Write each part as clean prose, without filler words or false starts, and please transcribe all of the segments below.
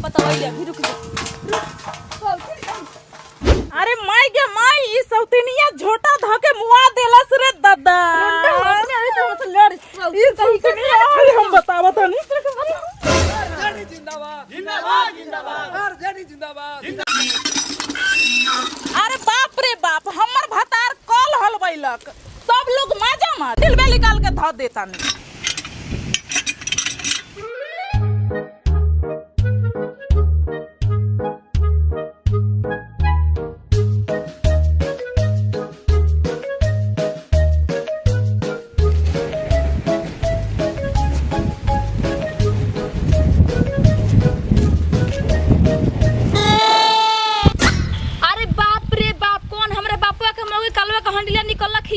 बताइए अभी रुक जा। अरे माई के माई ई सौतिनिया झोटा धके मुआ देलस रे दादा। ई सौतिनिया हम बतावत हनी। जिंदाबाद जिंदाबाद जिंदाबाद आरजेडी जिंदाबाद। अरे बाप रे बाप, हमर भतार कल हलवैलक, सब लोग मजा मार दिलबे निकाल के ध देतानी।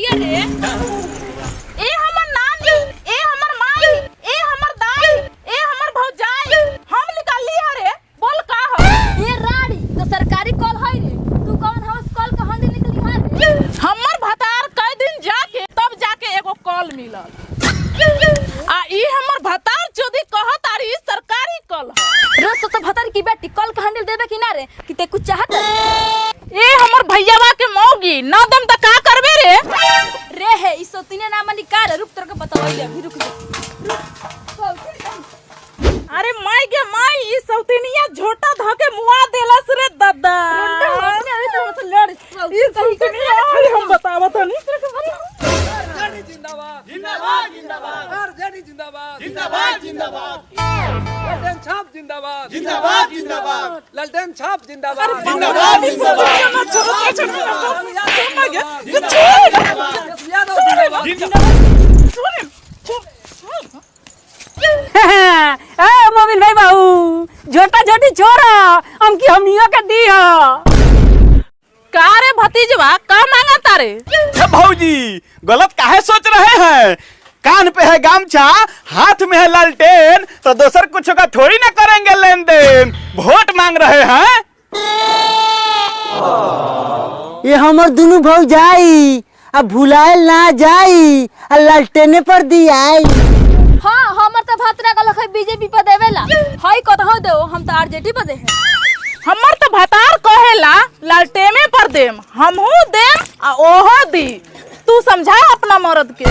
रे ए हमर नानी, ए हमर माई, ए हमर दाई, ए हमर भौजाई, हम निकाली रे। बोल का हो ये राड़ी तो सरकारी कॉल है रे, तू कौन हाउस कॉल का हंडी निकली है रे? हमर भतार कई दिन जाके तब जाके एगो कॉल मिलल आ ई हमर भतार चोदी कहत आरी सरकारी कॉल है। रोज तो भतार की बेटी कॉल का हंडी देबे कि ना रे कि ते कुछ चाहत ए हमर भैयावा के मौगी न दम त का करबे रे? रे है ई सोतिने नाम निकाल रुक तोर के बताइए अभी रुक जा। अरे माई के माई ई सौतिनिया झोटा धके मुआ देलस रे दादा। ई सौतिनिया हम बतावत हनी। आरजेडी जिंदाबाद जिंदाबाद जिंदाबाद आरजेडी जिंदाबाद जिंदाबाद जिंदाबाद। ललटेन छाप जिंदाबाद जिंदाबाद जिंदाबाद ललटेन छाप जिंदाबाद जिंदाबाद ए मोबिन भाई बाबू झोटा झोटी छोड़ा हमकी हमनियों के दी हो। का रे भतीजवा का मांगा तारे? ए भौजी गलत काहे सोच रहे हैं? कान पे है गामछा, हाथ में है लालटेन, तो दोसर कुछ का थोड़ी ना करेंगे लेन देन। वोट मांग रहे हैं। ये हमर दोनों भौजाई अब भुलाएल ना जाई आ लालटेने पर दियाई। हां हमर त भतरा गल है बीजेपी पे देवेला हई कतहो देओ हम त आरजेडी पे दे है। हमर तो भतार कहेला लालटेने पर देम, हमहू देम आ ओहो दी। तू समझा अपना मर्द के।